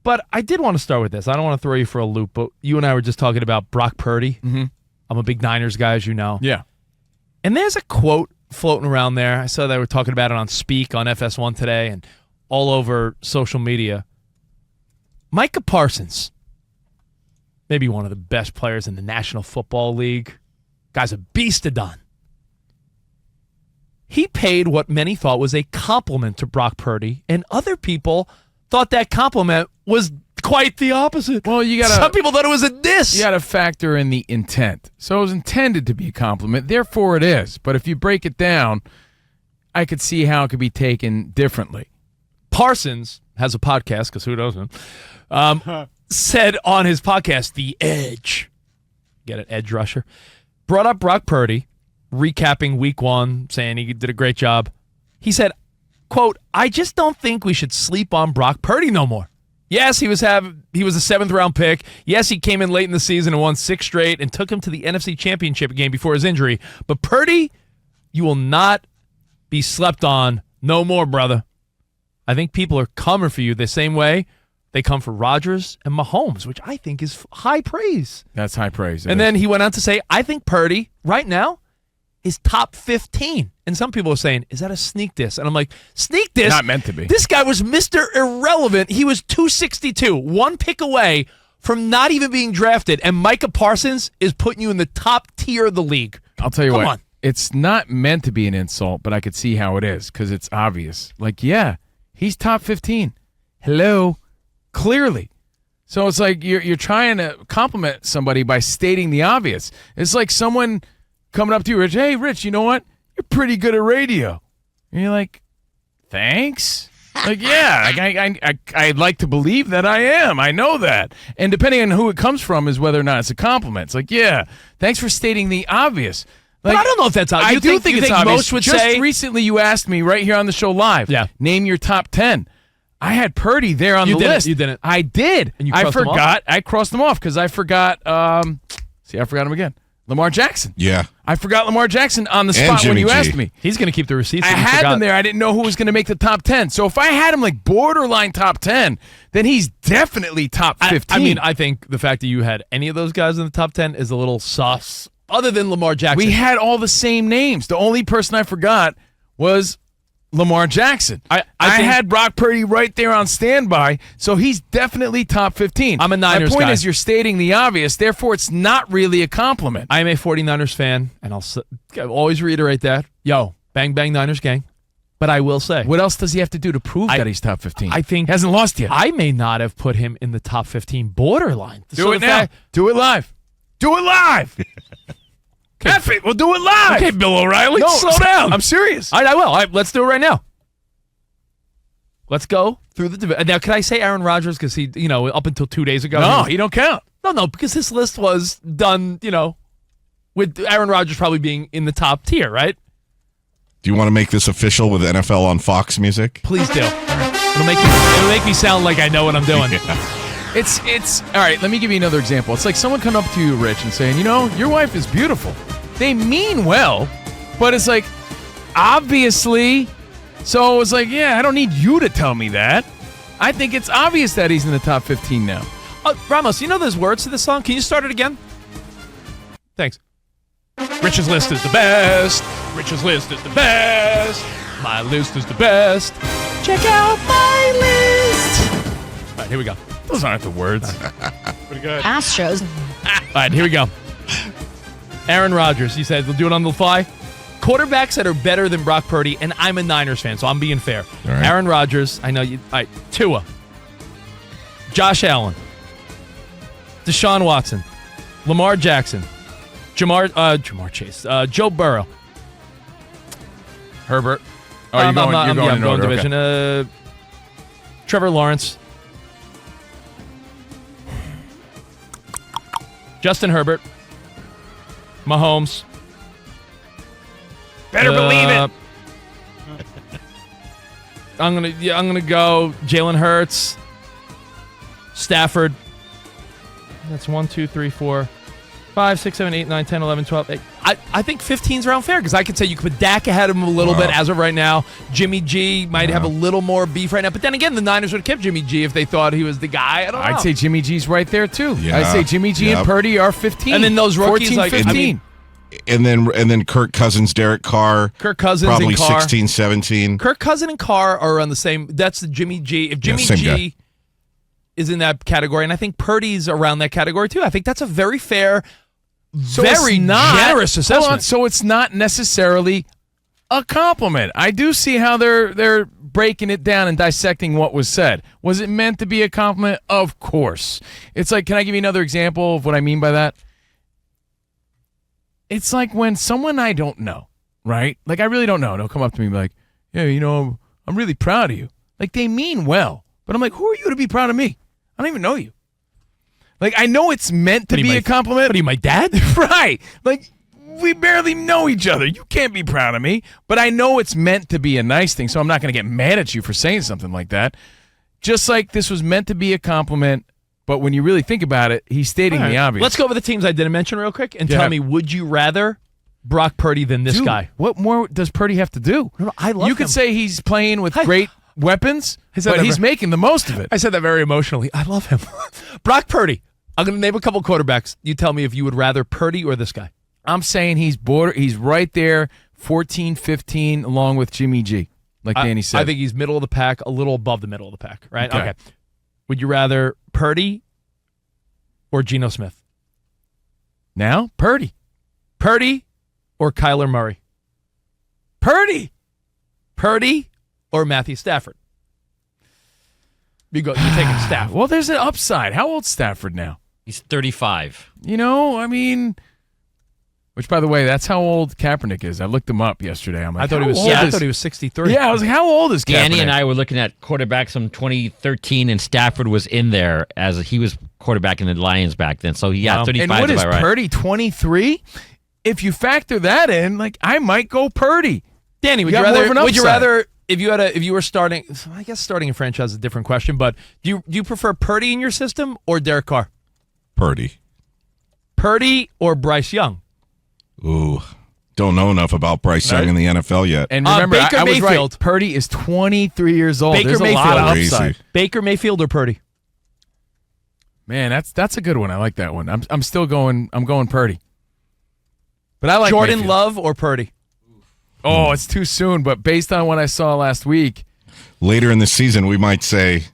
But I did want to start with this. I don't want to throw you for a loop, but you and I were just talking about Brock Purdy. Mm-hmm. I'm a big Niners guy, as you know. Yeah. And there's a quote floating around there. I saw they were talking about it on Speak on FS1 today and all over social media. Micah Parsons, maybe one of the best players in the National Football League. Guy's a beast of done. He paid what many thought was a compliment to Brock Purdy, and other people thought that compliment was quite the opposite. Well, some people thought it was a diss. You got to factor in the intent. So it was intended to be a compliment, therefore it is. But if you break it down, I could see how it could be taken differently. Parsons has a podcast, because who doesn't, said on his podcast, The Edge, get it, edge rusher, brought up Brock Purdy, recapping week 1, saying he did a great job. He said, quote, I just don't think we should sleep on Brock Purdy no more. Yes, he was a 7th-round pick. Yes, he came in late in the season and won 6 straight and took him to the NFC Championship game before his injury. But Purdy, you will not be slept on no more, brother. I think people are coming for you the same way they come for Rodgers and Mahomes, which I think is high praise. That's high praise. And then he went on to say, I think Purdy, right now, is top 15. And some people are saying, is that a sneak diss? And I'm like, sneak diss? Not meant to be. This guy was Mr. Irrelevant. He was 262, one pick away from not even being drafted. And Micah Parsons is putting you in the top tier of the league. I'll tell you Come what. on. It's not meant to be an insult, but I could see how it is because it's obvious. Like, yeah, he's top 15. Hello. Clearly. So it's like you're trying to compliment somebody by stating the obvious. It's like someone coming up to you, Rich, hey, Rich, you know what? You're pretty good at radio. And you're like, thanks? Like, yeah, I'd like to believe that I am. I know that. And depending on who it comes from is whether or not it's a compliment. It's like, yeah, thanks for stating the obvious. Like, but I don't know if that's obvious. I do think it's obvious. Most would Just say, recently you asked me right here on the show live, name your top 10. I had Purdy there on the list. You didn't. I did. And you I crossed him off? forgot. I crossed them off because I forgot. I forgot him again. Lamar Jackson. Yeah. I forgot Lamar Jackson on the spot when you asked me. He's going to keep the receipts. I had him there. I didn't know who was going to make the top 10. So if I had him like borderline top 10, then he's definitely top 15. I think the fact that you had any of those guys in the top 10 is a little sus. Other than Lamar Jackson. We had all the same names. The only person I forgot was Lamar Jackson. I had Brock Purdy right there on standby, so he's definitely top 15. I'm a Niners guy. My point is you're stating the obvious, therefore it's not really a compliment. I'm a 49ers fan, and I'll always reiterate that. Yo, bang, bang, Niners gang. But I will say. What else does he have to do to prove that he's top 15? I think. He hasn't lost yet. I may not have put him in the top 15 borderline. Do it now. Do it live. Do it live. F it. We'll do it live. Okay, Bill O'Reilly. No, slow down. I'm serious. I will. All right, let's do it right now. Let's go through the division. Now, can I say Aaron Rodgers? Because he, up until 2 days ago. No, he don't count. No, because this list was done, with Aaron Rodgers probably being in the top tier, right? Do you want to make this official with NFL on Fox music? Please do. It'll make me sound like I know what I'm doing. It's all right. Let me give you another example. It's like someone coming up to you, Rich, and saying, your wife is beautiful. They mean well, but it's like, obviously. So it's like, yeah, I don't need you to tell me that. I think it's obvious that he's in the top 15 now. Ramos, you know there's words to this song? Can you start it again? Thanks. Rich's list is the best. Rich's list is the best. My list is the best. Check out my list. All right, here we go. Those aren't the words. Pretty good. Astros. All right, here we go. Aaron Rodgers, you said we'll do it on the fly. Quarterbacks that are better than Brock Purdy, and I'm a Niners fan, so I'm being fair. All right. Aaron Rodgers, I know you. All right, Tua. Josh Allen. Deshaun Watson. Lamar Jackson. Jamar Chase. Joe Burrow. Herbert. Oh, I'm you're going in order. division. Okay. Trevor Lawrence. Justin Herbert. Mahomes. Better believe it. I'm gonna go Jalen Hurts. Stafford. That's 1, 2, 3, 4, 5, 6, 7, 8, 9, 10, 11, 12. I think 15's around fair because I could say you could put Dak ahead of him a little bit as of right now. Jimmy G might have a little more beef right now. But then again, the Niners would have kept Jimmy G if they thought he was the guy. I don't know. I'd say Jimmy G's right there, too. Yeah. I'd say Jimmy G and Purdy are 15. And then those rookies 14, like 15. And then Kirk Cousins, Derek Carr. Kirk Cousins probably and Carr. 16, 17. Kirk Cousins and Carr are on the same. That's the Jimmy G. If Jimmy same G guy. is in that category, and I think Purdy's around that category too. I think that's a very fair, So very it's not, generous assessment. Hold on, so it's not necessarily a compliment. I do see how they're breaking it down and dissecting what was said. Was it meant to be a compliment? Of course. It's like, can I give you another example of what I mean by that? It's like when someone I don't know, right? Like I really don't know. They'll come up to me and be like, yeah, I'm really proud of you. Like they mean well. But I'm like, who are you to be proud of me? I don't even know you. Like I know it's meant to be a compliment. What are you, my dad? Right. Like we barely know each other. You can't be proud of me. But I know it's meant to be a nice thing, so I'm not going to get mad at you for saying something like that. Just like this was meant to be a compliment, but when you really think about it, he's stating the obvious. Let's go over the teams I didn't mention real quick and tell me, would you rather Brock Purdy than this guy? What more does Purdy have to do? No, I love You could him. say he's playing with great weapons, said but that he's making the most of it. I said that very emotionally. I love him. Brock Purdy. I'm going to name a couple quarterbacks. You tell me if you would rather Purdy or this guy. I'm saying he's right there, 14, 15, along with Jimmy G, like Danny said. I think he's middle of the pack, a little above the middle of the pack, right? Okay. Would you rather Purdy or Geno Smith? Now, Purdy. Purdy or Kyler Murray? Purdy. Purdy or Matthew Stafford? You're taking Stafford. Well, there's an upside. How old's Stafford now? He's 35. Which, by the way, that's how old Kaepernick is. I looked him up yesterday. I'm like, I thought he was 63. Yeah, I was like, how old is Kaepernick? Danny and I were looking at quarterbacks from 2013, and Stafford was in there as he was quarterbacking the Lions back then. So, yeah, 35 And what is right. Purdy, 23? If you factor that in, like, I might go Purdy. Danny, would you rather if you were starting, I guess starting a franchise is a different question, but do you prefer Purdy in your system or Derek Carr? Purdy. Purdy or Bryce Young? Ooh. Don't know enough about Bryce Young in the NFL yet. And remember, Baker I was Mayfield. right. Purdy is 23 years old. Baker There's a lot of Mayfield. upside. Crazy. Baker Mayfield or Purdy? Man, that's a good one. I like that one. I'm still going. I'm going Purdy. But I like Jordan Mayfield. Love or Purdy? Oh, it's too soon. But based on what I saw last week, Later in the season, we might say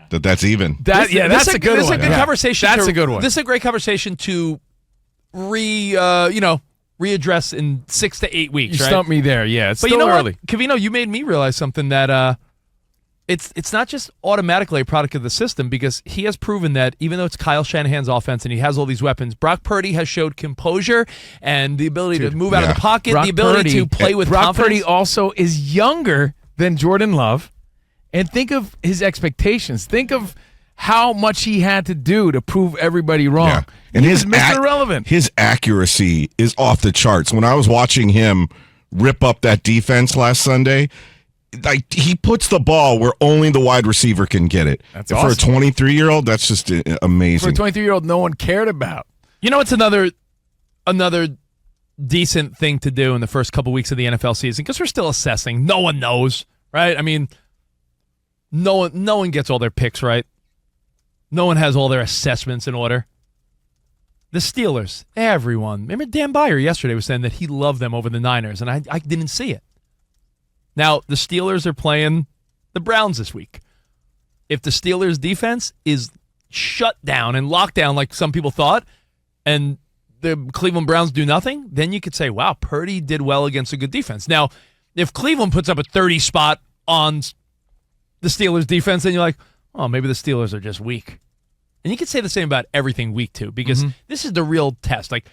that's even. that's a good one. This is a good Yeah. conversation. That's a good one. This is a great conversation to readdress in 6 to 8 weeks. You right? stumped me there. Yeah, it's But still you know early. what, Covino, you made me realize something that it's not just automatically a product of the system because he has proven that even though it's Kyle Shanahan's offense and he has all these weapons, Brock Purdy has showed composure and the ability to move out of the pocket, Brock the ability Purdy- to play with Brock confidence. Purdy also is younger than Jordan Love, and think of his expectations. Think of how much he had to do to prove everybody wrong. Yeah. And He was Mr. Irrelevant. His accuracy is off the charts. When I was watching him rip up that defense last Sunday, like he puts the ball where only the wide receiver can get it. That's For a awesome. 23-year-old, that's just For a amazing. 23-year-old, no one cared about. You know, it's another decent thing to do in the first couple weeks of the NFL season because we're still assessing. No one knows, right? I mean, no one gets all their picks right. No one has all their assessments in order. The Steelers, everyone. Remember Dan Beyer yesterday was saying that he loved them over the Niners, and I didn't see it. Now, the Steelers are playing the Browns this week. If the Steelers' defense is shut down and locked down like some people thought, and the Cleveland Browns do nothing, then you could say, wow, Purdy did well against a good defense. Now, if Cleveland puts up a 30 spot on the Steelers' defense, then you're like, oh, maybe the Steelers are just weak. And you could say the same about everything week two because this is the real test. Like,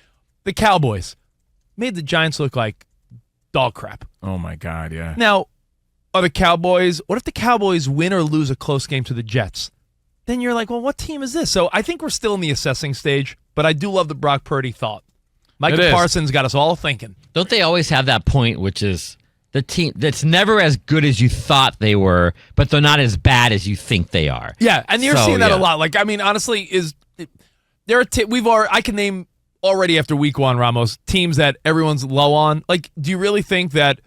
the Cowboys made the Giants look like dog crap. Oh, my God, yeah. Now, what if the Cowboys win or lose a close game to the Jets? Then you're like, well, what team is this? So I think we're still in the assessing stage, but I do love the Brock Purdy thought. Micah Parsons got us all thinking. Don't they always have that point, which is the team that's never as good as you thought they were, but they're not as bad as you think they are? Yeah, and you're seeing that a lot. Like, I mean, honestly, I can name already after week 1, Ramos, teams that everyone's low on, like, do you really think that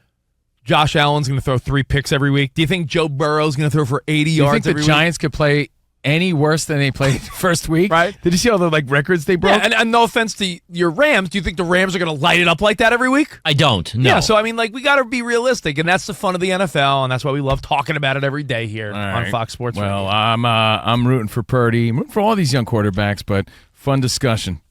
Josh Allen's going to throw 3 picks every week? Do you think Joe Burrow's going to throw for 80 yards every week? Do you think the Giants could play any worse than they played first week? Right. Did you see all the records they broke? Yeah, and no offense to your Rams, do you think the Rams are going to light it up like that every week? I don't. No. Yeah, so I mean, we got to be realistic, and that's the fun of the NFL, and that's why we love talking about it every day here on Fox Sports. Well, Radio. I'm rooting for Purdy. I'm rooting for all these young quarterbacks, but fun discussion.